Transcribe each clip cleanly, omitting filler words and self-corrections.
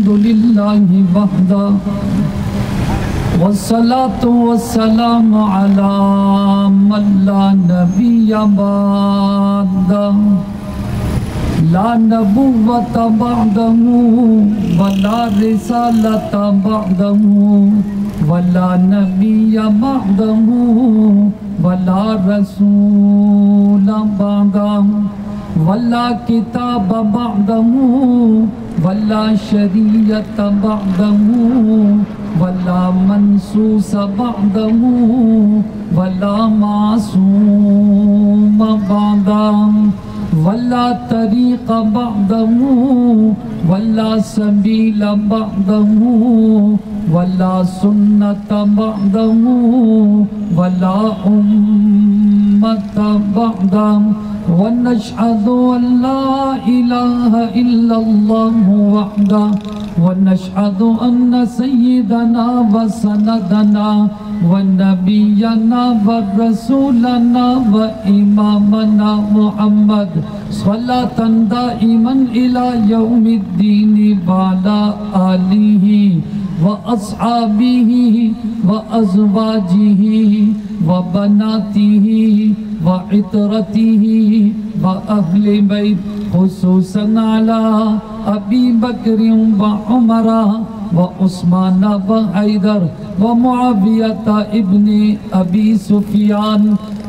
للہ وحدہ والصلاة والسلام علی من لا نبی بعدہ لا نبوۃ بعدہ ولا رسالۃ بعدہ ولا نبی بعدہ ولا رسول بعدہ ولا کتاب بعدہ ولا شریعت بعدہ ولا منسوس بعدہ ولا معصوم بعدہ ولا طریق بعدہ ولا سبیل بعدہ ولا سنت بعدہ ولا امت بعدہ ونشهد أن لا إله إلا الله وحده ونشهد أن سيدنا وسندنا ونبينا ورسولنا وإمامنا محمد صلاة دائما إلى يوم الدين وعلى آله وأصحابه وأزواجه وبناته وعطرته وأهل بيت خصوصا على أبي بكر وعمر وعثمان وحيدر ومعاوية ابن أبي سفيان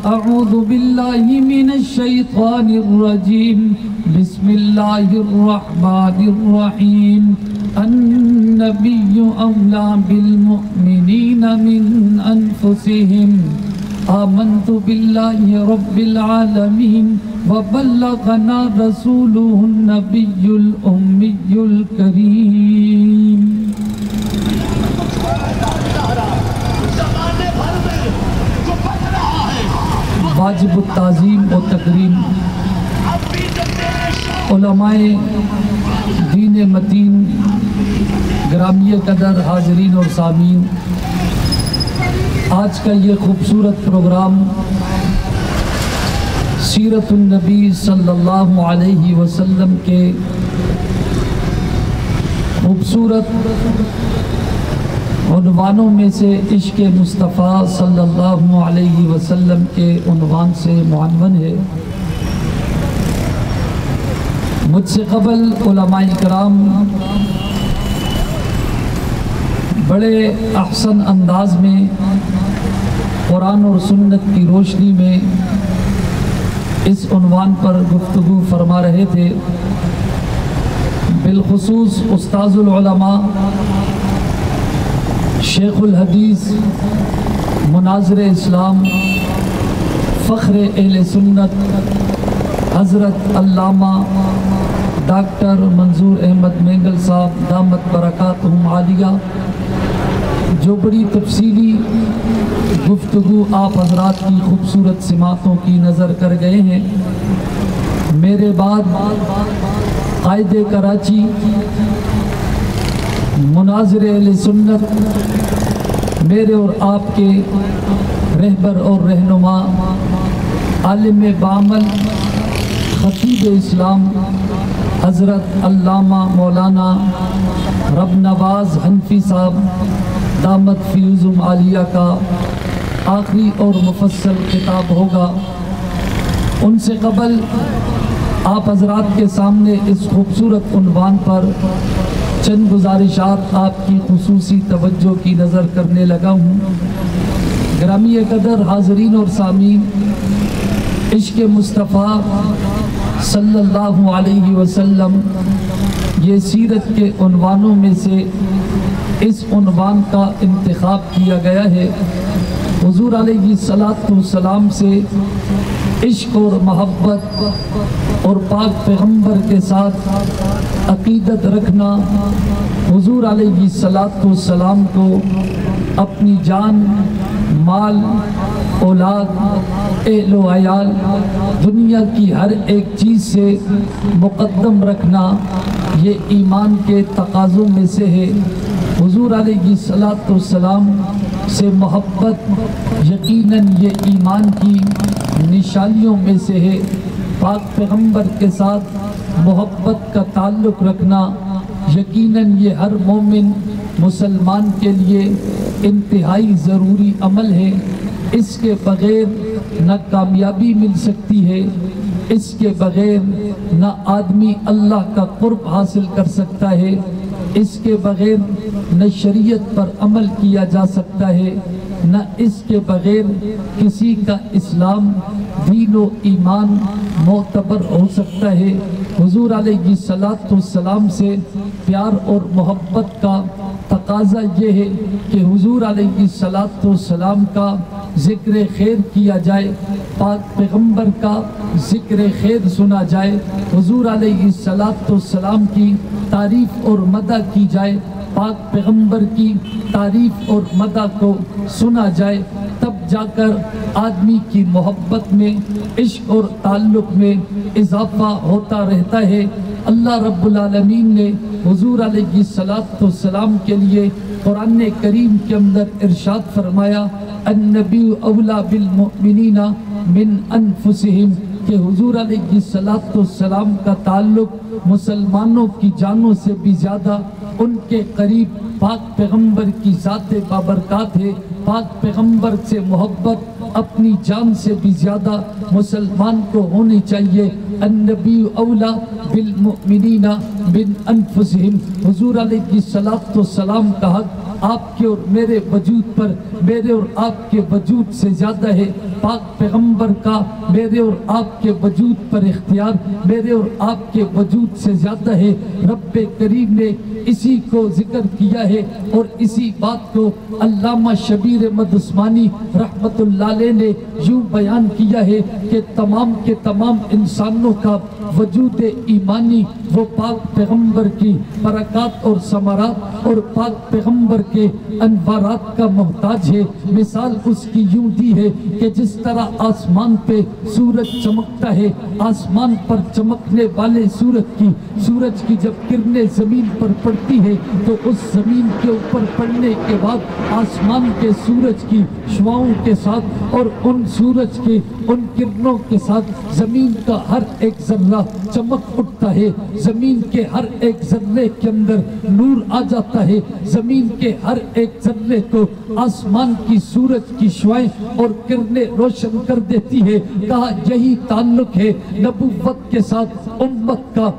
أعوذ بالله من الشيطان الرجيم بسم الله الرحمن الرحيم النبي أولى بالمؤمنين من أنفسهم آمنت بالله رب العالمين وبلغنا رسوله النبي الأمي الكريم واجب التعظیم و تکریم علماء دین متین، گرامی قدر حاضرین اور سامعین، آج کا یہ خوبصورت پروگرام سیرت النبی صلی اللہ علیہ وسلم کے خوبصورت عنوانوں میں سے عشق مصطفیٰ صلی اللہ علیہ وسلم کے عنوان سے معنون ہے۔ مجھ سے قبل علماء کرام بڑے احسن انداز میں قرآن اور سنت کی روشنی میں اس عنوان پر گفتگو فرما رہے تھے۔ بالخصوص استاذ العلماء شیخ الحدیث مناظر اسلام فخر اہل سنت حضرت علامہ ڈاکٹر منظور احمد مینگل صاحب دامت برکاتہم عالیہ، جو بڑی تفصیلی گفتگو آپ حضرات کی خوبصورت سماعتوں کی نظر کر گئے ہیں۔ میرے بعد قائد کراچی مناظر اہل سنت، میرے اور آپ کے رہبر اور رہنما، عالم بعمل، خطیب اسلام حضرت علامہ مولانا رب نواز حنفی صاحب دامت فیوزم عالیہ کا آخری اور مفصل خطاب ہوگا۔ ان سے قبل آپ حضرات کے سامنے اس خوبصورت عنوان پر چند گزارشات آپ کی خصوصی توجہ کی نظر کرنے لگا ہوں۔ گرامی قدر حاضرین اور سامعین، عشق مصطفیٰ صلی اللہ علیہ وسلم یہ سیرت کے عنوانوں میں سے اس عنوان کا انتخاب کیا گیا ہے۔ حضور علیہ السلام سے عشق اور محبت اور پاک پیغمبر کے ساتھ عقیدت رکھنا، حضور علیہ السلام کو اپنی جان، مال، اولاد، اہل و عیال، دنیا کی ہر ایک چیز سے مقدم رکھنا، یہ ایمان کے تقاضوں میں سے ہے۔ حضور علیہ السلام سے محبت یقیناً یہ ایمان کی نشانیوں میں سے ہے۔ پاک پیغمبر کے ساتھ محبت کا تعلق رکھنا یقیناً یہ ہر مومن مسلمان کے لیے انتہائی ضروری عمل ہے۔ اس کے بغیر نہ کامیابی مل سکتی ہے، اس کے بغیر نہ آدمی اللہ کا قرب حاصل کر سکتا ہے، اس کے بغیر نہ شریعت پر عمل کیا جا سکتا ہے، نہ اس کے بغیر کسی کا اسلام دین و ایمان معتبر ہو سکتا ہے۔ حضور علیہ السلام سے پیار اور محبت کا تقاضا یہ ہے کہ حضور علیہ السلام کا ذکر خیر کیا جائے، پاک پیغمبر کا ذکر خیر سنا جائے، حضور علیہ السلام کی تعریف اور مدح کی جائے، پاک پیغمبر کی تعریف اور مدح کو سنا جائے، تب جا کر آدمی کی محبت میں، عشق اور تعلق میں اضافہ ہوتا رہتا ہے۔ اللہ رب العالمین نے حضور علیہ السلام کے لیے قرآن کریم کے اندر ارشاد فرمایا، النبی اولا بالمؤمنین من انفسہم، کہ حضور علیہ السلام کا تعلق مسلمانوں کی جانوں سے بھی زیادہ ان کے قریب پاک پیغمبر کی ذات بابرکات ہے۔ پاک پیغمبر سے محبت اپنی جان سے بھی زیادہ مسلمان کو ہونی چاہیے۔ النبی اولا بالمؤمنین من انفسہم، حضور علیہ السلام کا حق آپ کے اور میرے وجود پر، میرے اور آپ کے وجود سے زیادہ ہے۔ پاک پیغمبر کا میرے اور آپ کے وجود پر اختیار میرے اور آپ کے وجود سے زیادہ ہے۔ رب کریم نے اسی کو ذکر کیا ہے، اور اسی بات کو علامہ شبیر احمد عثمانی رحمت اللہ علیہ نے یوں بیان کیا ہے کہ تمام کے تمام انسانوں کا وجود ایمانی وہ پاک پیغمبر کی برکات اور ثمرات اور پاک پیغمبر کے انوارات کا محتاج ہے۔ مثال اس کی یوں دی ہے کہ جس طرح آسمان پہ سورج چمکتا ہے، آسمان پر چمکنے والے سورج کی جب کرنیں زمین پر پڑتی ہے تو اس زمین کے اوپر پڑنے کے بعد آسمان کے سورج کی شعاؤں کے ساتھ اور ان سورج کے ان کرنوں کے ساتھ زمین کا ہر ایک ذرہ چمک اٹھتا ہے، زمین کے ہر ایک ذرے کے اندر نور آ جاتا ہے، زمین کے ہر ایک ذرے کو آسمان کی سورج کی شعائیں اور کرنیں روشن کر دیتی ہے۔ کہا یہی تعلق ہے نبوت کے ساتھ امت کا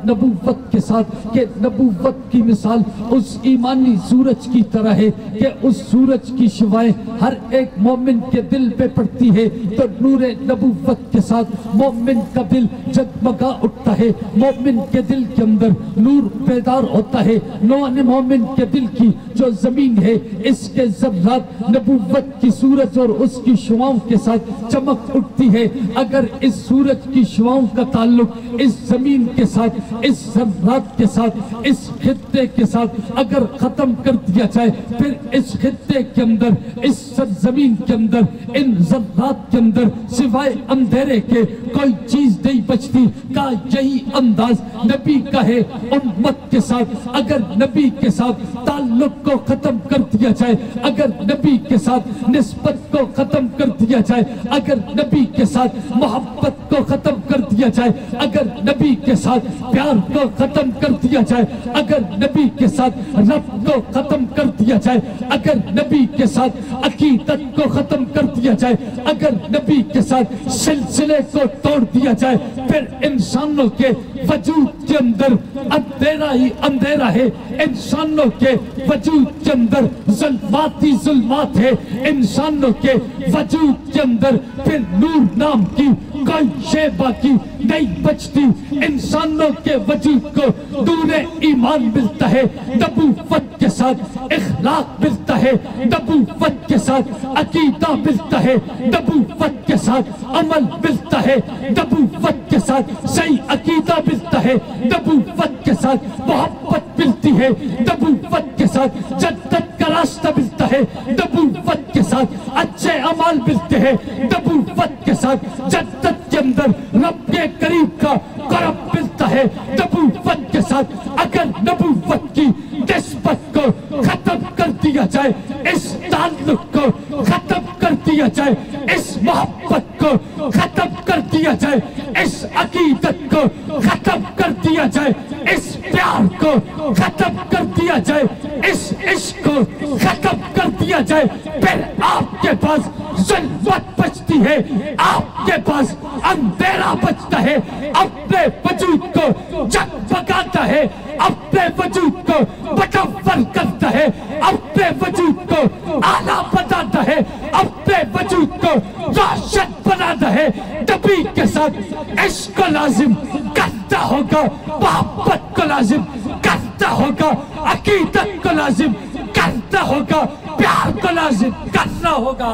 نبوت کے ساتھ، کہ نبوت کی مثال اس ایمانی سورج کی طرح ہے کہ اس سورج کی شعائیں ہر ایک مومن کے دل پہ پڑتی ہے تو نور نبوت کے ساتھ مومن کا دل جگمگا اٹھتا ہے، مومن کے دل کے اندر نور بیدار ہوتا ہے۔ مومن کے دل کی جو زمین ہے اس کے ذرات نبوت کی سورج اور اس کی شعاؤں کے ساتھ چمک اٹھتی ہے۔ اگر اس سورج کی شعاؤں کا تعلق اس زمین کے ساتھ، اس ذرات کے ساتھ، اس خطے کے ساتھ اگر ختم کر دیا جائے، پھر اس خطے کے اندر، اس سرزمین کے اندر، ان ذرات کے اندر سوائے اندھیرے کے کوئی چیز نہیں بچتی۔ کا یہی انداز نبی کا ہے امت کے ساتھ۔ اگر نبی کے ساتھ تعلق کو ختم کر دیا جائے، اگر نبی کے ساتھ نسبت کو ختم کر دیا جائے، اگر نبی کے ساتھ محبت کو ختم کر دیا جائے، اگر نبی کے ساتھ پیار کو ختم کر دیا جائے، اگر نبی کے ساتھ رب کو ختم کر دیا جائے، اگر نبی کے ساتھ عقیدت کو ختم کر دیا جائے، اگر نبی کے ساتھ سلسلے کو توڑ دیا جائے، پھر انسانوں کے وجود کے اندر اندھیرا ہی اندھیرا ہے، انسانوں کے وجود کے اندر ظلمات ہی ظلمات ہے، انسانوں کے وجود کے اندر پھر نور نام کی کوئی شے باقی نہیں بچتی۔ انسانوں کے وجود کو نور ایمان ملتا ہے، نبوت کے ساتھ اخلاق ملتا ہے، نبوت کے ساتھ عقیدہ ملتا ہے، نبوت کے ساتھ عمل ملتا ہے، نبوت کے ساتھ صحیح عقیدہ ملتا ہے، نبوت کے ساتھ محبت ملتی ہے، نبوت کے ساتھ جنت کا راستہ ملتا ہے، نبوت کے ساتھ اچھے اعمال ملتے ہیں، نبوت کے ساتھ جنت کے اندر رب کے قریب کا قرب ملتا ہے، نبوت کے ساتھ اگر نبوت کی نسبت کو ختم کر دیا جائے، اس تعلق کو ختم کر دیا جائے، اس محبت کو ختم کر دیا جائے، اس عقیدت کو ختم کر دیا جائے، اس پیار کو ختم کر دیا جائے، اس عشق کو ختم کر دیا جائے، پھر آپ کے پاس ظلمت بچتی ہے، آپ کے پاس اندھیرا بچتا ہے، اپنے وجود کو جگمگاتا ہے، اپنے وجود کو مکمل کرتا ہے، اپنے وجود کو اعلیٰ بناتا ہے، اپنے وجود کو روشن بناتا ہے۔ نبی کے ساتھ عشق کو لازم کرتا ہوگا، محبت کو لازم کرتا ہوگا، عقیدت کو لازم کرتا ہوگا، پیار کو لازم کرنا ہوگا۔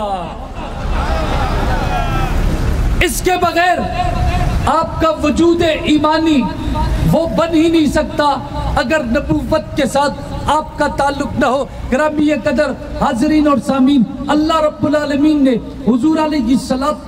اس کے بغیر آپ کا وجود ایمانی وہ بن ہی نہیں سکتا اگر نبوت کے ساتھ آپ کا تعلق نہ ہو۔ گرامی قدر حاضرین اور سامعین، اللہ رب العالمین نے حضور علیہ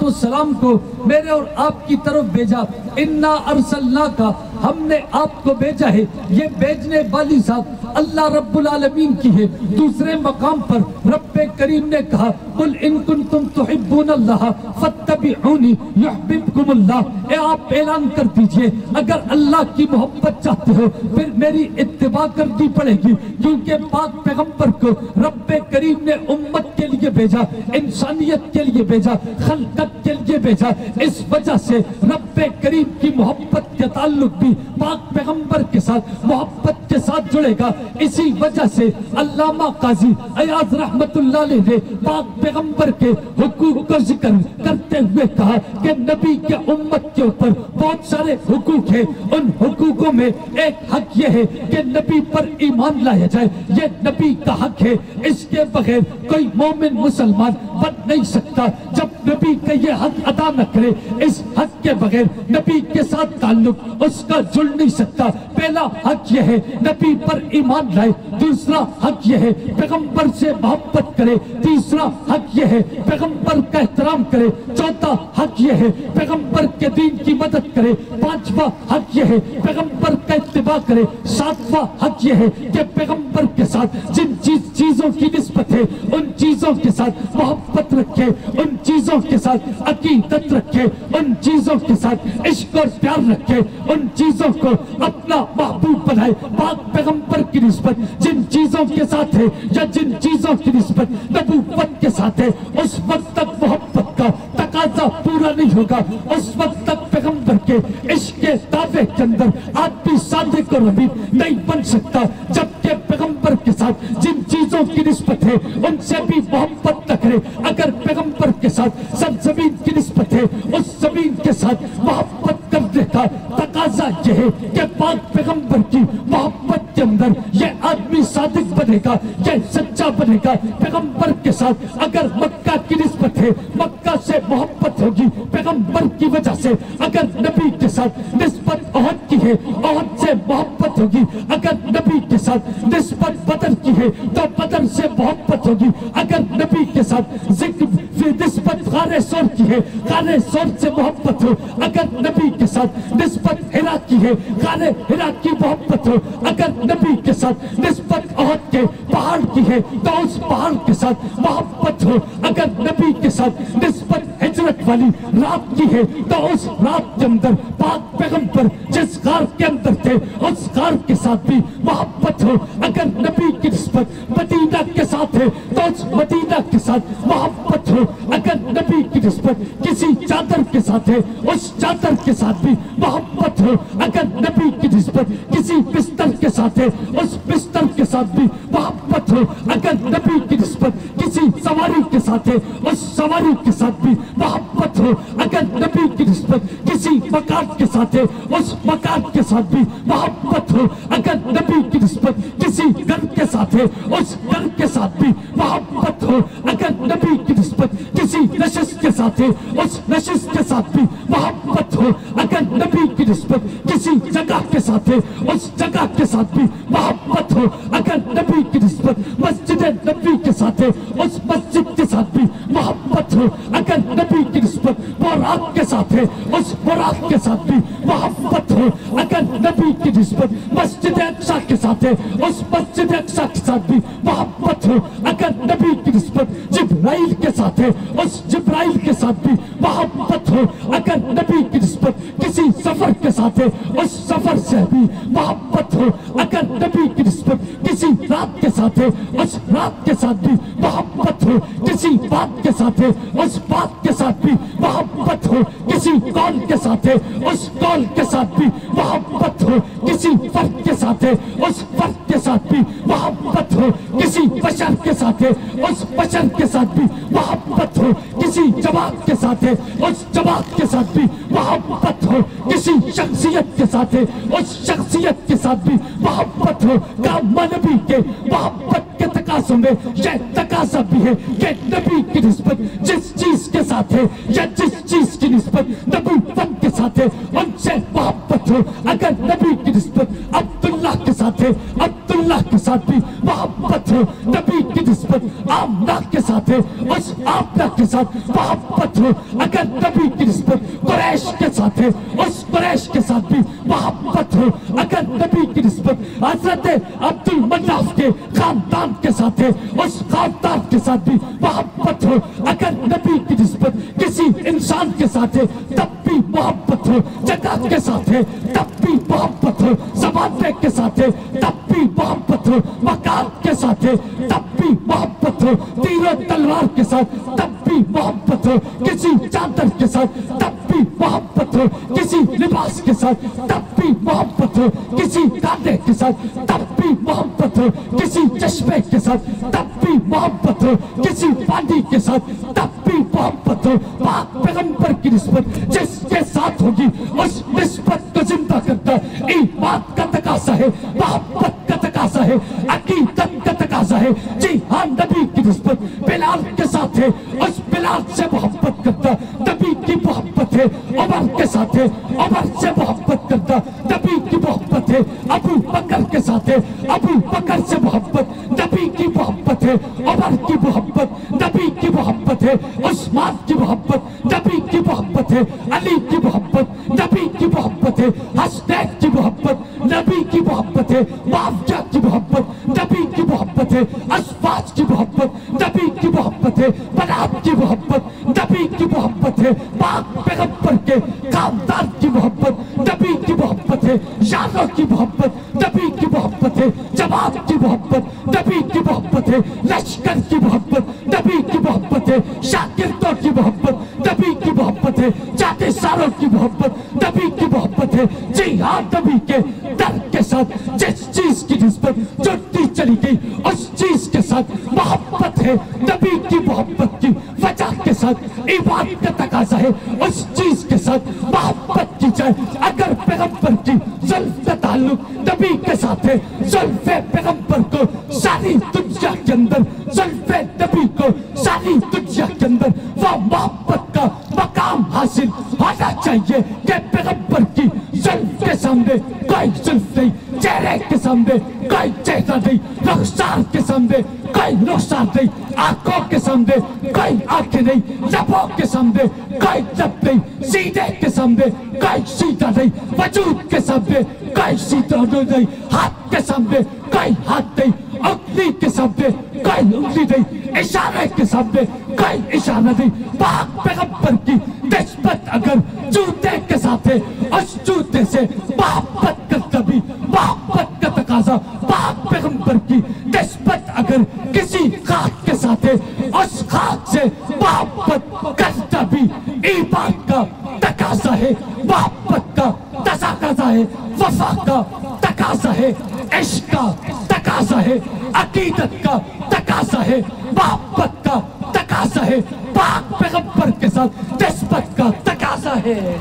السلام کو میرے اور آپ کی طرف بھیجا، انا ارسلناک، ہم نے آپ کو بھیجا ہے۔ یہ بھیجنے والی ذات اللہ رب العالمین کی ہے۔ دوسرے مقام پر رب کریم نے کہا، قل ان کنتم تحبون اللہ فاتبعونی یحببکم اللہ۔ اے آپ اعلان کر دیجئے اگر اللہ کی محبت چاہتے ہو پھر میری اتباع کرنی پڑے گی، کیونکہ پاک پیغمبر کو رب کریم نے امت کے لیے بھیجا، انسانیت کے لیے بھیجا، خلقت کے لیے بھیجا۔ اس وجہ سے رب کریم کی محبت کے تعلق بھی پاک پیغمبر کے ساتھ محبت کے ساتھ جڑے گا۔ اسی وجہ سے علامہ قاضی ایاز رحمت اللہ علیہ نے پاک پیغمبر کے حقوق کا ذکر کرتے ہوئے کہا کہ نبی کے امت کے اوپر بہت سارے حقوق ہیں، ان حقوقوں میں ایک حق یہ ہے کہ نبی پر ایمان لایا جائے، یہ نبی کا حق ہے، اس کے بغیر کوئی مومن مسلمان بن نہیں سکتا۔ جب نبی کا یہ حق ادا نہ کرے، اس حق کے بغیر نبی کے ساتھ تعلق اس کا جڑ نہیں سکتا۔ پہلا حق یہ ہے نبی پر ایمان لائے، دوسرا حق یہ ہے پیغمبر سے محبت کرے، تیسرا حق یہ ہے پیغمبر کا احترام کرے، چوتھا حق یہ ہے پیغمبر کے دین کی مدد کرے، پانچواں حق یہ ہے پیغمبر کا اتباع کرے، ساتواں حق یہ ہے کہ پیغمبر کے ساتھ جن چیزوں کی نسبت ہے ان چیزوں کے ساتھ محبت رکھے، ان چیزوں کے ساتھ عقیدت رکھے، ان چیزوں کے ساتھ عشق اور پیار رکھے، ان چیزوں کو اپنا محبوب بنائے۔ پاک پیغمبر کی نسبت جن چیزوں کے ساتھ ہے یا جن چیزوں کی نسبت نبوت کے ساتھ ہے، اس وقت تک محبت کا تقاضا پورا نہیں ہوگا، اس وقت تک پیغمبر کے عشق کے دعوے کے اندر آدمی صادق اور امین نہیں بن سکتا۔ جبکہ پیغمبر کے ساتھ جن چیزوں کی نسبت ہے ان سے بھی محبت نہ کرے۔ اگر پیغمبر کے ساتھ سرزمین کی نسبت ہے، اس زمین کے ساتھ محبت کرنے کا تقاضا یہ ہے کہ پاک پیغمبر کی محبت کے اندر یہ آدمی صادق بنے گا، یہ سچا بنے گا۔ پیغمبر کے ساتھ اگر مکہ کی نسبت ہے، مکہ سے محبت ہوگی پیغمبر کی وجہ سے۔ اگر نبی کے ساتھ نسبت احد کی ہے، احد سے محبت ہوگی۔ اگر نبی کے ساتھ نسبت بدر کی ہے تو بدر سے محبت ہوگی۔ اگر نبی کے ساتھ نسبت غار سور کی ہے، غار سور سے محبت ہو۔ اگر نبی کے ساتھ نسبت ہرا کی ہے، غار ہرا کی محبت ہو۔ اگر نبی کے ساتھ نسبت احد کے پہاڑ کی ہے تو اس پہاڑ کے ساتھ محبت ہو۔ اگر نبی کے ساتھ نسبت ہجرت والی رات کی ہے تو اس رات کے اندر پاک پیغمبر جس غار کے اندر تھے اس غار کے ساتھ بھی محبت ہو۔ اگر نبی کی نسبت مدینہ کے ساتھ ہے تو اس مدینہ کے ساتھ محبت ہو۔ اگر نبی کی نسبت کسی چادر کے ساتھ ہے اس چادر کے ساتھ بھی محبت ہو۔ اگر نبی کی نسبت کسی بستر کے ساتھ ہے اس بستر کے ساتھ بھی محبت ہو۔ اگر نبی کی نسبت کسی سواری کے ساتھ ہے اس سواری کے ساتھ بھی محبت ہو۔ اگر نبی کی نسبت کسی مکان کے ساتھ ہے اس مکان کے ساتھ بھی محبت ہو۔ اگر نبی کی نسبت کسی گھر کے ساتھ ہے اس گھر کے ساتھ بھی محبت ہو۔ اگر نبی کی نسبت کسی نشست کے ساتھ ہے اس نشست کے ساتھ بھی محبت ہو۔ اگر نبی کی نسبت کسی جگہ کے ساتھ ہے اس جگہ کے ساتھ بھی محبت ہو۔ اگر نبی کی نسبت مسجد نبی کے ساتھ ہے اس مسجد کے ساتھ بھی محبت ہو۔ اگر نبی کی نسبت براق کے ساتھ ہے اس براق کے ساتھ بھی محبت ہو۔ اگر نبی کی نسبت مسجد اقصی کے ساتھ ہے اس مسجد اقصی کے ساتھ بھی محبت ہو۔ اگر نبی کی نسبت جبرائیل کے ساتھ ہے اس جبرائیل کے ساتھ بھی محبت ہو۔ اگر نبی کی نسبت کسی سفر کے ساتھ ہے اس سفر سے بھی محبت محبت ہو اگر نبی کی نسبت کسی رات کے ساتھ ہے اس رات کے ساتھ بھی محبت ہو کسی بات کے ساتھ ہے اس بات کے ساتھ بھی محبت ہو کسی قول کے ساتھ ہے اس قول کے ساتھ بھی محبت ہو کسی فرد کے ساتھ ہے اس فرد کے ساتھ بھی محبت ہو کسی بشر کے ساتھ ہے اس بشر کے ساتھ بھی محبت ہو کسی جماعت کے ساتھ ہے اس جماعت کے ساتھ بھی محبت ہو کسی شخصیت کے ساتھ ہے اس شخصیت کے ساتھ بھی محبت ہو کام نبی کے محبت کے تقاضوں میں یہ تقاضا بھی ہے کہ نبی کی نسبت جس چیز کے ساتھ ہے یا جس چیز کی نسبت نبوت کے ساتھ ہے ان سے محبت ہو اگر نبی کی نسبت عبداللہ کے ساتھ ہے عبداللہ کے ساتھ بھی محبت ہو نبی کی نسبت آمنہ کے ساتھ ہے اس آمنہ کے ساتھ محبت ہو اگر نبی کی نسبت قریش کے ساتھ ہے اس قریش کے ساتھ بھی محبت ہو اگر نبی کی نسبت حضرت عبد المناف کے خاندان کے ساتھ ہے اس خاندان کے ساتھ بھی محبت ہو اگر نبی کی نسبت کسی انسان کے ساتھ ہے تب بھی محبت ہو جگہ کے ساتھ ہے تب بھی محبت ہو زمانے کے ساتھ ہے تب بھی محبت ہو مکان کے ساتھ ہے تب بھی محبت ہو تیر و تلوار کے ساتھ تب بھی محبت ہو کسی چادر کے ساتھ تب بھی محبت ہو کسی لباس کے ساتھ تب بھی محبت ہو کسی گانے کے ساتھ تب بھی محبت ہو کسی چشمے کے ساتھ تب بھی محبت ہو کسی پانی کے ساتھ تب بھی محبت ہو پاک پیغمبر کی نسبت جس کے ساتھ ہوگی اس نسبت کو زندہ کرتا ایمان کا تقاضا ہے محبت کا تقاضا ہے عقیدت کا تقاضا ہے جی ہاں نبی کی نسبت بلال کے ساتھ ہے اس بلال سے محبت کرتا نبی کی محبت ہے عمر کے ساتھ ہے عمر سے محبت کرتا نبی کی محبت ہے ابو بکر کے ساتھ ہے ابو بکر سے محبت نبی کی محبت ہے عمر کی محبت نبی کی محبت ہے عثمان کی محبت نبی کی محبت ہے علی کی محبت نبی کی محبت ہے حسنین کی محبت نبی کی محبت ہے معاویہ کی محبت نبی کی محبت ہے اسفاج کی محبت نبی کی محبت ہے بنات کی محبت نبی کی محبت ہے پاک پیغمبر کے خاندان کی محبت نبی کی محبت ہے یاروں کی محبت نبی کی محبت ہے جماعت کی محبت نبی کی محبت ہے لشکر کی محبت نبی کی محبت ہے شاگردوں کی محبت نبی کی محبت ہے جاتے ساروں کی محبت نبی کی محبت ہے جی ہاں نبی کے در کے ساتھ جس چیز کی نسبت جڑتی چلی گئی اس چیز کے ساتھ محبت ہے نبی کی محبت کی وجہ کے ساتھ ایمان کا تقاضا ہے اس چیز کے ساتھ محبت کی جائے اگر پیغمبر کی زلف کا تعلق نبی کے ساتھ ہے زلف پیغمبر کو ساری دنیا کے اندر زلف نبی کو ساری دنیا کے اندر وہ محبت کا مقام حاصل ہونا چاہیے کہ پیغمبر کی زلف کے سامنے کوئی زلف نہیں چہرے کے سامنے کوئی چہرہ نہیں رخسار کے سامنے کوئی رخسار نہیں آنکھوں کے سامنے کوئی آنکھیں نہیں لبوں کے سامنے کوئی لب نہیں سینے کے سامنے کوئی سینہ نہیں وجود کے سامنے کوئی سینہ نہیں ہاتھ کے سامنے کوئی ہاتھ نہیں انگلی کے سامنے کوئی انگلی نہیں اشارے کے سامنے کوئی اشارہ نہیں پاک پیغمبر کی نسبت اگر جوتے کے ساتھ ہے اس جوتے سے محبت کرتا بھی محبت کا تقاضا پاک پیغمبر کی نسبت اگر کسی خاک کے ساتھ ہے اس خاک سے محبت کرتا بھی ایمان کا تقاضا ہے محبت کا تقاضا ہے وفا کا تقاضا ہے عشق کا تقاضا ہے عقیدت کا تقاضا ہے محبت کا تقاضا ہے پاک پیغمبر کے ساتھ نسبت کا تقاضا ہے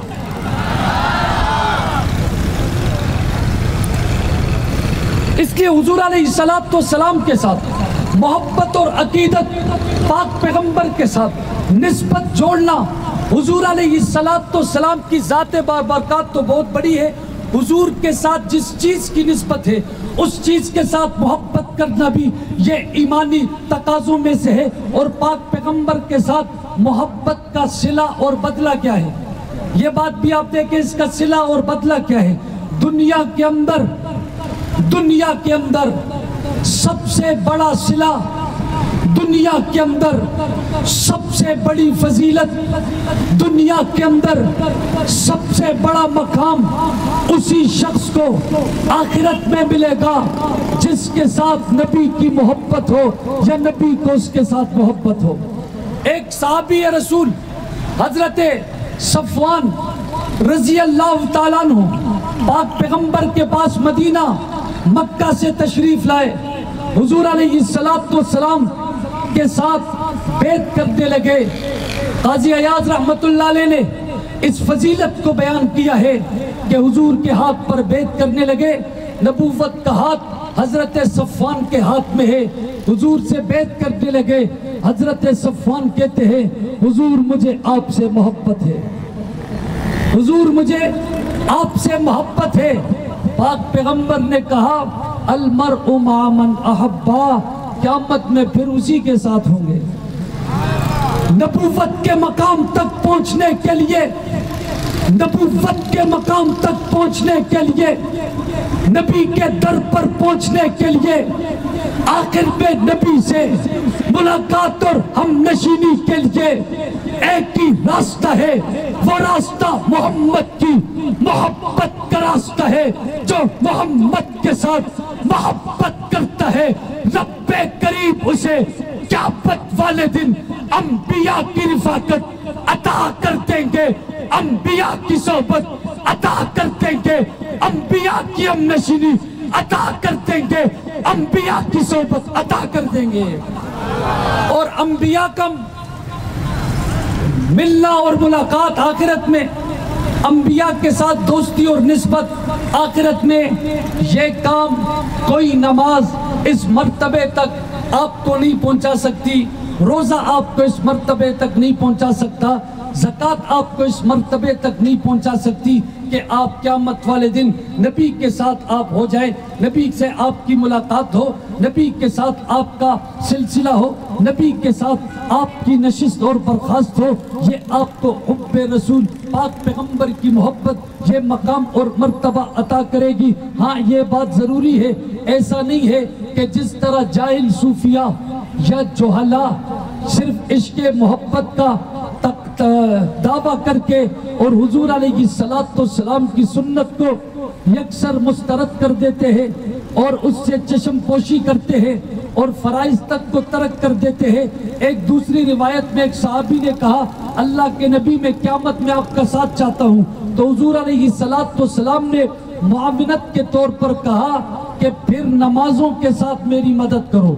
اس لیے حضور علیہ السلام کے ساتھ محبت اور عقیدت پاک پیغمبر کے ساتھ نسبت جوڑنا حضور علیہ السلام کی ذات بابرکات تو بہت بڑی ہے حضور کے ساتھ جس چیز کی نسبت ہے اس چیز کے ساتھ محبت کرنا بھی یہ ایمانی تقاضوں میں سے ہے اور پاک پیغمبر کے ساتھ محبت کا صلہ اور بدلہ کیا ہے یہ بات بھی آپ دیکھیں اس کا صلہ اور بدلہ کیا ہے دنیا کے اندر سب سے بڑا صلہ دنیا کے اندر سب سے بڑی فضیلت، دنیا کے اندر سب سے بڑا مقام اسی شخص کو آخرت میں ملے گا جس کے ساتھ نبی کی محبت ہو یا نبی کو اس کے ساتھ محبت ہو۔ ایک صحابی رسول حضرت صفوان رضی اللہ تعالیٰ عنہ پاک پیغمبر کے پاس مدینہ مکہ سے تشریف لائے، حضور علیہ السلام کے ساتھ بیعت کرنے لگے۔ قاضی عیاض رحمت اللہ علیہ نے اس فضیلت کو بیان کیا ہے کہ حضور کے ہاتھ پر بیعت کرنے لگے، نبوت کا ہاتھ حضرت صفوان کے ہاتھ میں ہے، حضور سے بیعت کرنے لگے۔ حضرت صفوان کہتے ہیں حضور مجھے آپ سے محبت ہے، حضور مجھے آپ سے محبت ہے۔ پاک پیغمبر نے کہا المرء مع من احبا، قیامت میں پھر اسی کے ساتھ ہوں گے۔ نبوت کے مقام تک پہنچنے کے لیے، نبوت کے مقام تک پہنچنے کے لیے، نبی کے در پر پہنچنے کے لیے آخر میں نبی سے ملاقات اور ہم نشینی کے لیے ایک ہی راستہ ہے، وہ راستہ محمد کی محبت کا راستہ ہے۔ جو محمد کے ساتھ محبت کرتا ہے رب کریم اسے قیامت والے دن انبیاء کی رفاقت عطا کر دیں گے، انبیاء کی صحبت عطا کر دیں گے، انبیاء کی ہم نشینی عطا کر دیں گے، انبیاء کی صحبت عطا کر دیں گے۔ اور انبیاء کا ملنا اور ملاقات آخرت میں، انبیاء کے ساتھ دوستی اور نسبت آخرت میں، یہ کام کوئی نماز اس مرتبے تک آپ کو نہیں پہنچا سکتی، روزہ آپ کو اس مرتبے تک نہیں پہنچا سکتا، زکوٰۃ آپ کو اس مرتبے تک نہیں پہنچا سکتی کہ آپ قیامت والے دن نبی کے ساتھ آپ ہو جائیں، نبی سے آپ کی ملاقات ہو، نبی کے ساتھ آپ کا سلسلہ ہو، نبی کے ساتھ آپ کی نشست اور برخاست ہو۔ یہ آپ کو حب رسول پاک پیغمبر کی محبت یہ مقام اور مرتبہ عطا کرے گی۔ ہاں یہ بات ضروری ہے، ایسا نہیں ہے کہ جس طرح جاہل صوفیہ یا جہلا صرف عشق محبت کا دعویٰ کر کے اور حضور علیہ السلام کی سنت کو یکسر مسترد کر دیتے ہیں اور اس سے چشم پوشی کرتے ہیں اور فرائض تک کو ترک کر دیتے ہیں۔ ایک دوسری روایت میں ایک صحابی نے کہا اللہ کے نبی میں قیامت میں آپ کا ساتھ چاہتا ہوں، تو حضور علیہ السلام نے معاونت کے طور پر کہا کہ پھر نمازوں کے ساتھ میری مدد کرو،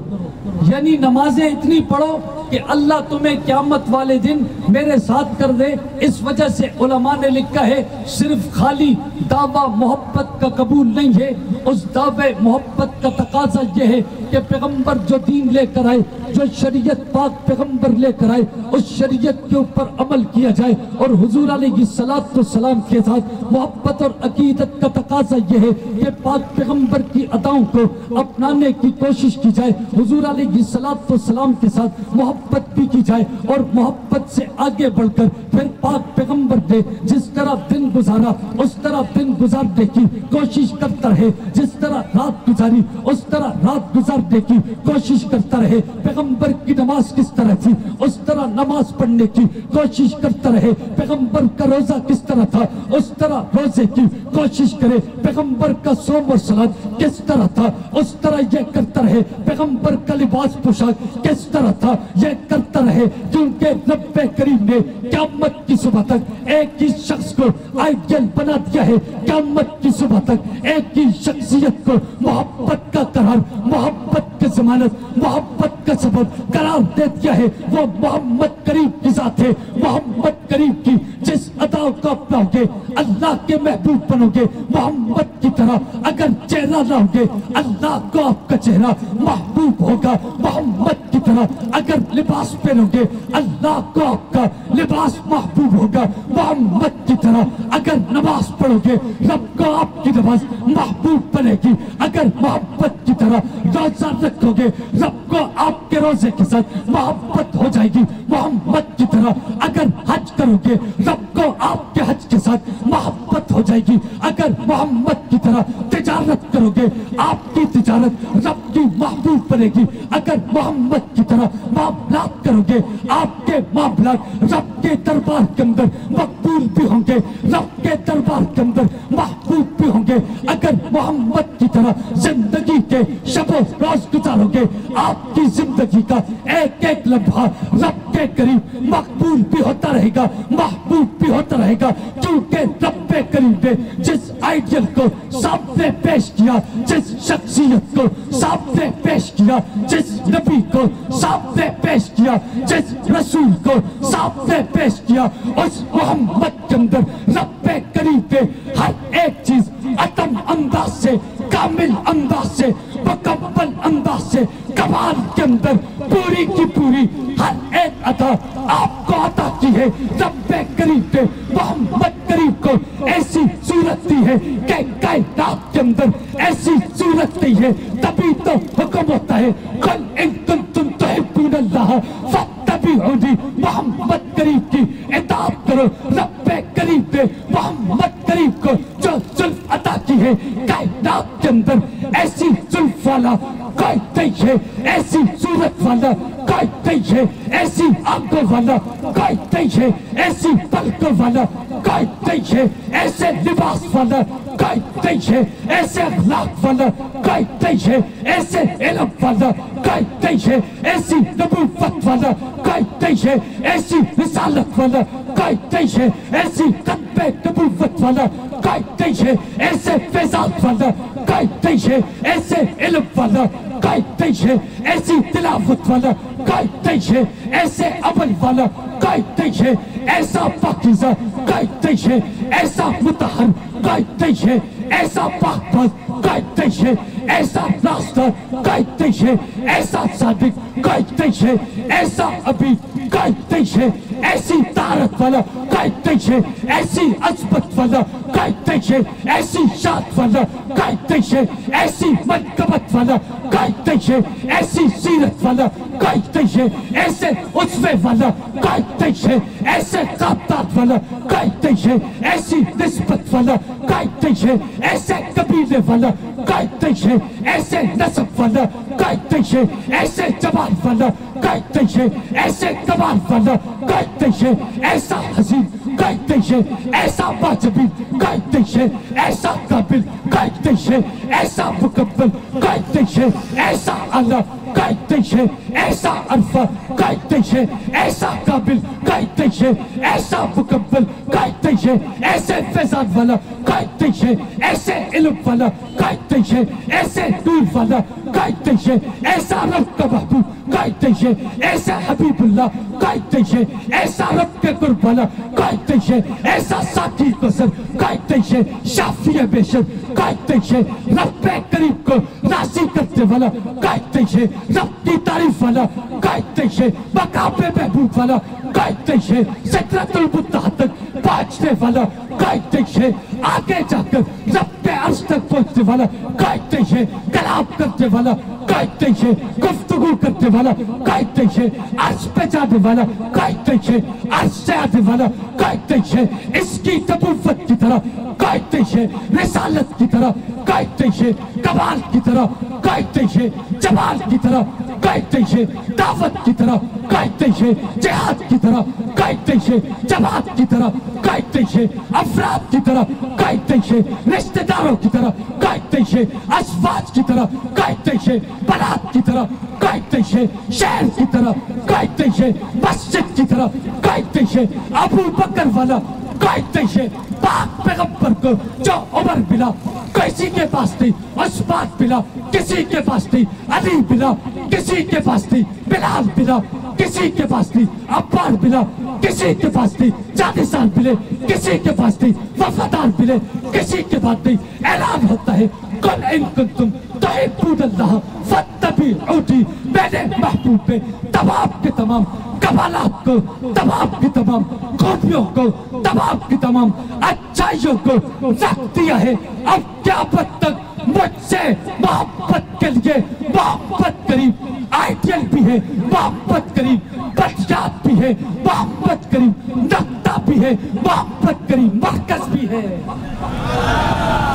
یعنی نمازیں اتنی پڑھو کہ اللہ تمہیں قیامت والے دن میرے ساتھ کر دے۔ اس وجہ سے علماء نے لکھا ہے صرف خالی دعویٰ محبت کا قبول نہیں ہے، اس دعوے محبت کا تقاضا یہ ہے کہ پیغمبر جو دین لے کر آئے، جو شریعت پاک پیغمبر لے کر آئے، اس شریعت کے اوپر عمل کیا جائے، اور حضور علیہ السلام کے ساتھ محبت اور عقیدت کا تقاضا یہ ہے کہ پاک پیغمبر کی اداؤں کو اپنانے کی کوشش کی جائے، حضور علیہ السلام کے ساتھ محبت بھی کی جائے، اور محبت سے آگے بڑھ کر پھر پاک پیغمبر نے جس طرح دن گزارا اس طرح دن گزارنے کی کوشش کرتا رہے، جس طرح رات گزاری اس طرح رات گزارنے کی کوشش کرتا رہے، پیغمبر کی نماز کس طرح تھی اس طرح نماز پڑھنے کی کوشش کرتا رہے، پیغمبر کا روزہ کس طرح تھا اس طرح روزے کی کوشش کرے، پیغمبر کا صوم و صلات کس طرح تھا اس طرح یہ کرتا رہے، پیغمبر کا لباس پوشاک کس طرح تھا یہ کرتا رہے، کیونکہ رب کریم نے قیامت کی صبح تک ایک ہی شخص کو آئیڈیل بنا دیا ہے، قیامت کی صبح تک ایک ہی شخصیت کو محبت کا قرار، محبت کی ضمانت، محبت کا سبب قرار دے دیا ہے، وہ محمد کریم کی ذات ہے۔ محمد کریم کی جس ادا کو اپناؤ گے اللہ کے محبوب بنو گے، محمد کی طرح اگر چہرہ لاؤ گے اللہ کو آپ کا چہرہ محبوب ہوگا، محمد کی طرح اگر لباس پہنو گے اللہ کو آپ کا لباس محبوب ہوگا، محمد کی طرح اگر نماز پڑھو گے رب کو آپ کی نماز محبوب بنے گی، اگر محبت کی طرح روزہ رکھو گے رب کو آپ کے روزے کے ساتھ محبت ہو جائے گی، محمد کی طرح اگر حج کرو گے رب کو آپ کے حج کے ساتھ محبت ہو جائے گی، اگر محمد کی طرح تجارت کرو گے آپ کی تجارت رب کی محبوب بنے گی اگر محمد کی طرح معاملات کرو گے. آپ کے معاملات رب کے دربار کے اندر مقبول بھی ہوں گے, رب کے دربار کے اندر محبوب بھی ہوں گے اگر محمد کی طرح زندگی کے شب و روز گزارو گے. آپ کی زندگی کا ایک ایک لمحہ رب کے قریب مقبول بھی ہوتا رہے گا, محبوب بھی ہوتا رہے گا, کیونکہ رب کریم نے جس آئیڈیل کو سامنے پیش کیا, جس شخصیت کو سامنے پیش کیا, جس نبی کو سامنے پیش کیا, جس رسول کو سامنے پیش کیا, اس محمد کے اندر رب کریم نے ہر ایک چیز اتم انداز سے, کامل انداز سے, مکمل انداز سے, کمال کے اندر پوری کی پوری ہر ایک عطا آپ کو عطا کی ہے. رب کریم نے محمد کریم کو ایسی صورت دی ہے کہ کائنات کے اندر ایسی صورت دی ہے, تبھی تو حکم ہوتا ہے قل ان کنتم تحبون اللہ فاتبعونی, محمد کریم کی اطاعت کرو. رب کریم نے محمد کریم کو جو زلف عطا کی ہے کائنات کے اندر ایسی زلف والا کوئی نہیں ہے, ایسی صورت والا کوئی نہیں ہے, ایسی آنکھوں والا کوئی نہیں ہے, ایسی پلکوں والا کوئی نہیں ہے, ایسے لباس والا کوئی نہیں ہے, ایسے اخلاق والا کوئی نہیں ہے, ایسے علم والا کوئی نہیں ہے, ایسی نبوت والا کوئی نہیں ہے, ایسی رسالت والا کوئی نہیں ہے, ایسی ختم نبوت والا کوئی نہیں ہے, ایسے فیضات والا کوئی نہیں ہے, ایسے علم والا کوئی نہیں ہے, ایسی تلاوت والا کوئی نہیں ہے, ایسے عمل والا کوئی نہیں ہے, ایسا پاکیزہ کوئی نہیں ہے, ایسا مطہر کوئی نہیں ہے, ایسا پاک باز کوئی نہیں ہے, ایسا راستہ کوئی نہیں ہے, ایسا صادق کوئی نہیں ہے, ایسا عبید کوئی نہیں ہے, ایسی طہارت والا کوئی نہیں ہے, ایسی عظمت والا کوئی نہیں ہے, ایسی شان والا کوئی نہیں ہے, ایسی منقبت والا کوئی نہیں ہے, ایسی سیرت والا کوئی نہیں ہے, ایسے اسوے والا کوئی نہیں ہے, ایسے خاندان والا کوئی نہیں ہے, ایسی نسبت والا کوئی نہیں ہے, ایسے قبیلے والا کوئی نہیں ہے, ایسے نسب والا کوئی نہیں ہے, ایسے جمال والا کوئی نہیں ہے, ایسے کمال والا کوئی نہیں ہے, ایسا حسین کوئی نہیں ہے, ایسا واجبی کوئی نہیں ہے, ایسا قابل کوئی نہیں ہے, ایسا مکمل کوئی نہیں ہے, ایسا اعلیٰ کوئی نہیں ہے, ایسا عرفہ کوئی نہیں ہے, ایسا قابل کوئی نہیں ہے, ایسا مکمل کوئی نہیں ہے, ایسے فیضان والا کوئی نہیں ہے, ایسے علم والا کوئی نہیں ہے, ایسے نور والا کوئی نہیں ہے, ایسا رب کا محبوب کوئی نہیں ہے, ایسا حبیب اللہ کوئی نہیں ہے, ایسا رب کے قرب والا کوئی نہیں ہے, ایسا ساقی کوثر کوئی نہیں ہے, شافی بشر کوئی نہیں ہے, رب کریم کو راضی کرنے والا کوئی نہیں ہے, رب کی تعریف والا کوئی نہیں ہے, مقام محبوب والا کوئی نہیں ہے, سدرۃ المنتہا تک پہنچنے والا کوئی نہیں ہے, آگے جا کر رب کے عرش تک پہنچنے والا کوئی نہیں ہے, کلام کرنے والا کوئی نہیں ہے, گفتگو کرنے والا کوئی نہیں ہے, عرش پہ جانے والا کوئی نہیں ہے, عرش سے آنے والا کوئی نہیں ہے, اس کی نبوت کی طرح کوئی نہیں ہے, رسالت کی طرح کوئی نہیں ہے, کمال کی طرح کوئی نہیں ہے, جمال کی طرح کوئی نہیں ہے, دعوت کی طرح کوئی نہیں ہے, جہاد کی طرح کوئی نہیں ہے, جماعت کی طرح کوئی نہیں ہے, افراد کی طرح کوئی نہیں ہے, رشتہ داروں کی طرح کوئی نہیں ہے, ازواج کی طرح کوئی نہیں ہے, بنات کی طرح کوئی نہیں ہے, شہر کی طرح کوئی نہیں ہے, مسجد کی طرح کوئی نہیں ہے, ابو بکر والا کوئی نہیں ہے, پاک پیغمبر کو جو عمر ملا کسی کے پاس نہیں, عثمان ملا کسی کے پاس نہیں, علی ملا کسی کے پاس نہیں, بلال ملا کسی کے پاس نہیں, عمار ملا کسی کے پاس نہیں, جانسان ملے کسی کے پاس نہیں, وفادار ملے کسی کے پاس نہیں. اعلان ہوتا ہے قل ان کنتم تحبون اللہ فاتبعونی, میرے محبوب میں تمام کے تمام کمالات کو, تمام کی تمام خوبیوں کو, تمام کی تمام اچھائیوں کو رکھ دیا ہے. اب قیامت تک مجھ سے محبت کے لیے محمد کریم آئیڈیل بھی ہے, محمد کریم بنیاد بھی ہے, محمد کریم نقطہ بھی ہے, محمد کریم مرکز بھی ہے.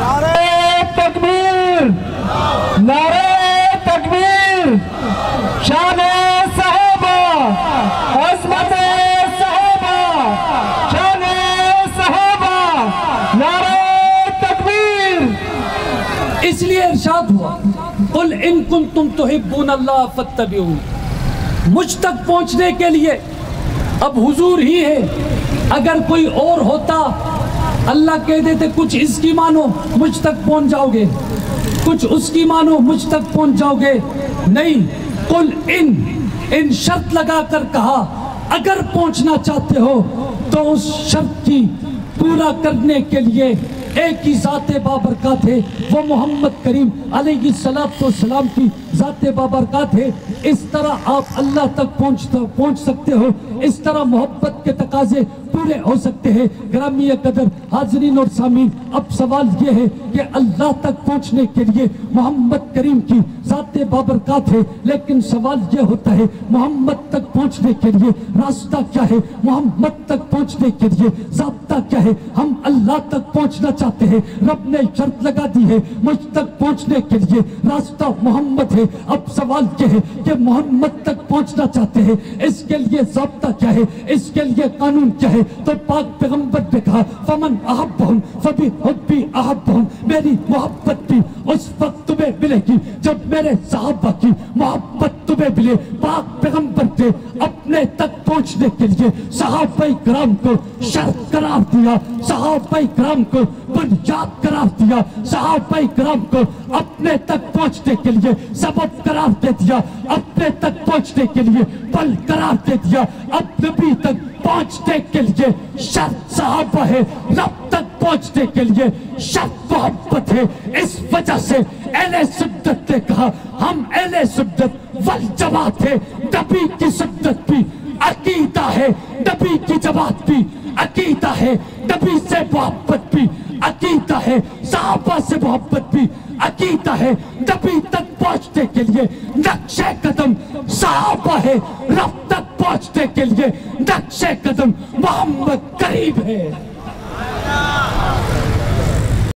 نعرہ تکبیر. تکبیر، نعرہ تکبیر، شان صحابہ، عظمت صحابہ، شان صحابہ، نعرہ تکبیر۔ اس لیے ارشاد ہوا قل ان کنتم تحبون اللہ فاتبعون۔ مجھ تک پہنچنے کے لیے اب حضور ہی ہے، اگر کوئی اور ہوتا اللہ کہہ دیتے کچھ اس کی مانو مجھ تک پہنچ جاؤ گے، کچھ اس کی مانو مجھ تک پہنچ جاؤ گے، نہیں، قل ان شرط لگا کر کہا اگر پہنچنا چاہتے ہو تو اس شرط کی پورا کرنے کے لیے ایک ہی ذات بابرکات ہے، وہ محمد کریم علیہ السلام کی ذات بابرکات ہے۔ اس طرح آپ اللہ تک پہنچ سکتے ہو، اس طرح محبت کے تقاضے پورے ہو سکتے ہیں۔ گرامی قدر حاضرین اور سامعین، اب سوال یہ ہے کہ اللہ تک پہنچنے کے لیے محمد کریم کی ذات بابرکات ہے، لیکن سوال یہ ہوتا ہے محمد تک پہنچنے کے لیے راستہ کیا ہے، محمد تک پہنچنے کے لیے ضابطہ کیا ہے؟ ہم اللہ تک پہنچنا چاہتے ہیں، رب نے شرط لگا دی ہے مجھ تک پہنچنے کے لیے راستہ محمد ہے۔ اب سوال یہ ہے کہ محمد تک پہنچنا چاہتے ہیں، اس کے لیے ضابطہ کیا ہے، اس کے لیے قانون کیا ہے؟ تو پاک پیغمبر نے کہا فمن احبہم فبحبی احبہم، میری محبت بھی اس وقت تمہیں ملے گی جب میرے صحابہ کی محبت تمہیں ملے۔ پاک پیغمبر نے اپنے تک پہنچنے کے لیے صحابہ کرام کو شرط قرار دیا، صحابہ کرام کو بنیاد قرار دیا، صحابہ کرام کو اپنے تک پہنچنے کے لیے سبب قرار دے دیا، اپنے تک پہنچنے کے لیے پل قرار دے دیا۔ اب نبی تک پہنچنے کے لیے شرط صحابہ ہے، رب تک پہنچنے کے لیے شرط محبت ہے۔ اس وجہ سے اہل سنت نے کہا ہم اہل سنت والجماعت ہے، نبی کی سنت بھی عقیدہ ہے، نبی کی جماعت بھی عقیدہ ہے، نبی سے محبت بھی عقیدہ ہے، صحابہ سے محبت بھی عقیدہ ہے۔ نبی تک پہنچنے کے لیے نقش قدم صحابہ ہے، رب تک پہنچنے کے لیے نقش قدم محمد کریم ہے۔